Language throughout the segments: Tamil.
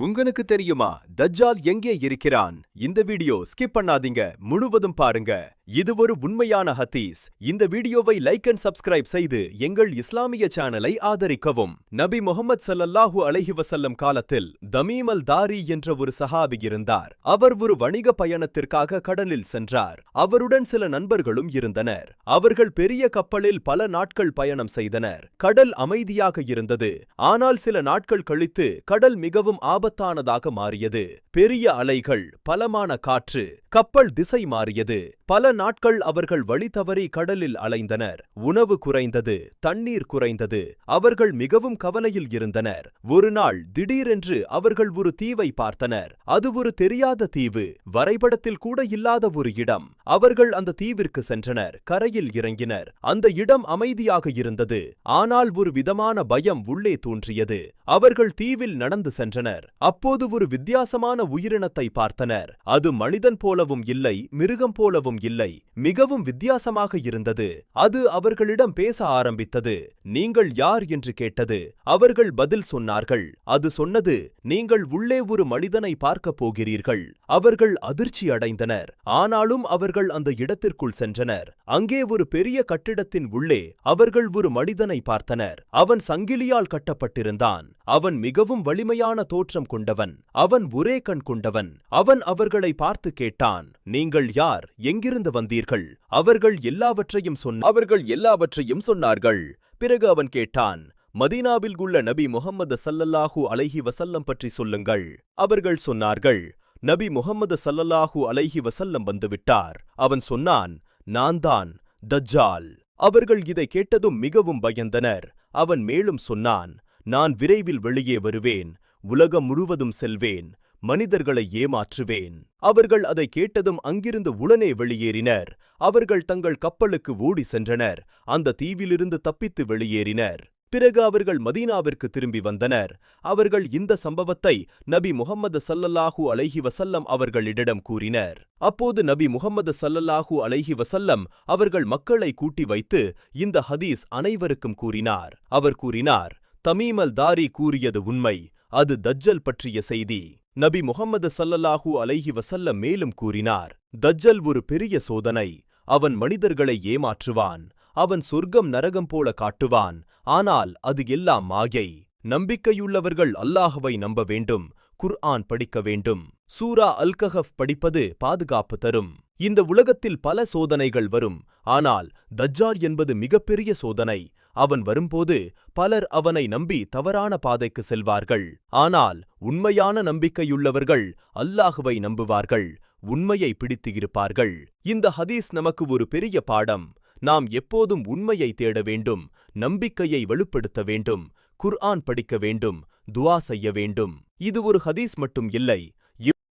உங்களுக்கு தெரியுமா தஜ்ஜால் எங்கே இருக்கிறான்? இந்த வீடியோ ஸ்கிப் பண்ணாதீங்க, முழுவதும் பாருங்க. இது ஒரு உண்மையான ஹதீஸ். இந்த வீடியோவை லைக் அண்ட் சப்ஸ்கிரைப் செய்து எங்கள் இஸ்லாமிய சேனலை ஆதரிக்கவும். நபி முஹம்மது ஸல்லல்லாஹு அலைஹி வஸல்லம் காலத்தில் தமீம் அல் தாரி என்ற ஒரு சஹாபி இருந்தார். அவர் ஒரு வணிக பயணத்திற்காக கடலில் சென்றார். அவருடன் சில நண்பர்களும் இருந்தனர். அவர்கள் பெரிய கப்பலில் பல நாட்கள் பயணம் செய்தனர். கடல் அமைதியாக இருந்தது. ஆனால் சில நாட்கள் கழித்து கடல் மிகவும் ஆபத்தானதாக மாறியது. பெரிய அலைகள், பலமான காற்று, கப்பல் திசை மாறியது. பல நாட்கள் அவர்கள் வழி தவறி கடலில் அலைந்தனர். உணவு குறைந்தது, தண்ணீர் குறைந்தது. அவர்கள் மிகவும் கவலையில் இருந்தனர். ஒரு நாள் திடீரென்று அவர்கள் ஒரு தீவை பார்த்தனர். அது ஒரு தெரியாத தீவு, வரைபடத்தில் கூட இல்லாத ஒரு இடம். அவர்கள் அந்த தீவிற்கு சென்றனர், கரையில் இறங்கினர். அந்த இடம் அமைதியாக இருந்தது. ஆனால் ஒரு விதமான பயம் உள்ளே தோன்றியது. அவர்கள் தீவில் நடந்து சென்றனர். அப்போது ஒரு வித்தியாசமான உயிரினத்தை பார்த்தனர். அது மனிதன் போலவும் இல்லை, மிருகம் போலவும் இல்லை, மிகவும் வித்தியாசமாக இருந்தது. அது அவர்களிடம் பேச ஆரம்பித்தது. நீங்கள் யார் என்று கேட்டது. அவர்கள் பதில் சொன்னார்கள். அது சொன்னது, நீங்கள் உள்ளே ஒரு மனிதனை பார்க்கப் போகிறீர்கள். அவர்கள் அதிர்ச்சி அடைந்தனர். ஆனாலும் அவர்கள் அந்த இடத்திற்குள் சென்றனர். அங்கே ஒரு பெரிய கட்டிடத்தின் உள்ளே அவர்கள் ஒரு மனிதனை பார்த்தனர். அவன் சங்கிலியால் கட்டப்பட்டிருந்தான். அவன் மிகவும் வலிமையான தோற்றம் கொண்டவன். அவன் ஒரே கண் கொண்டவன். அவன் அவர்களை பார்த்து கேட்டான், நீங்கள் யார்? எங்கிருந்து வந்தீர்கள்? அவர்கள் எல்லாவற்றையும் சொன்னார்கள். பிறகு அவன் கேட்டான், மதீனாவில் உள்ள நபி முஹம்மது ஸல்லல்லாஹு அலைஹி வஸல்லம் பற்றி சொல்லுங்கள். அவர்கள் சொன்னார்கள், நபி முஹம்மது ஸல்லல்லாஹு அலைஹி வஸல்லம் வந்துவிட்டார். அவன் சொன்னான், நான் தான் தஜ்ஜால். அவர்கள் இதை கேட்டதும் மிகவும் பயந்தனர். அவன் மேலும் சொன்னான், நான் விரைவில் வெளியே வருவேன். உலகம் முழுவதும் செல்வேன். மனிதர்களை ஏமாற்றுவேன். அவர்கள் அதை கேட்டதும் அங்கிருந்து உடனே வெளியேறினர். அவர்கள் தங்கள் கப்பலுக்கு ஓடி சென்றனர். அந்த தீவிலிருந்து தப்பித்து வெளியேறினர். பிறகு அவர்கள் மதீனாவிற்கு திரும்பி வந்தனர். அவர்கள் இந்த சம்பவத்தை நபி முஹம்மது ஸல்லல்லாஹு அலைஹி வஸல்லம் அவர்களிடம் கூறினர். அப்போது நபி முஹம்மது ஸல்லல்லாஹு அலைஹி வஸல்லம் அவர்கள் மக்களை கூட்டி வைத்து இந்த ஹதீஸ் அனைவருக்கும் கூறினார். அவர் கூறினார், தமீம் அல் தாரி கூறியது உண்மை. அது தஜ்ஜல் பற்றிய செய்தி. நபி முஹம்மது ஸல்லல்லாஹு அலைஹி வஸல்லம் மேலும் கூறினார், தஜ்ஜல் ஒரு பெரிய சோதனை. அவன் மனிதர்களை ஏமாற்றுவான். அவன் சொர்க்கம் நரகம் போல காட்டுவான். ஆனால் அது எல்லாம் மாயை. நம்பிக்கையுள்ளவர்கள் அல்லாஹ்வை நம்ப வேண்டும். குர்ஆன் படிக்க வேண்டும். சூரா அல் கஹஃப் படிப்பது பாதுகாப்பு தரும். இந்த உலகத்தில் பல சோதனைகள் வரும். ஆனால் தஜ்ஜால் என்பது மிகப்பெரிய சோதனை. அவன் வரும்போது பலர் அவனை நம்பி தவறான பாதைக்கு செல்வார்கள். ஆனால் உண்மையான நம்பிக்கையுள்ளவர்கள் அல்லாஹ்வை நம்புவார்கள். உண்மையை பிடித்து இருப்பார்கள். இந்த ஹதீஸ் நமக்கு ஒரு பெரிய பாடம். நாம் எப்போதும் உண்மையை தேட வேண்டும். நம்பிக்கையை வலுப்படுத்த வேண்டும். குர்ஆன் படிக்க வேண்டும். துஆ செய்ய வேண்டும். இது ஒரு ஹதீஸ் மட்டும் இல்லை,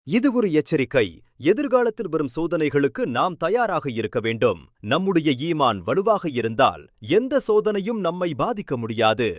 இது ஒரு எச்சரிக்கை. எதிர்காலத்தில் வரும் சோதனைகளுக்கு நாம் தயாராக இருக்க வேண்டும். நம்முடைய ஈமான் வலுவாக இருந்தால் எந்த சோதனையும் நம்மை பாதிக்க முடியாது.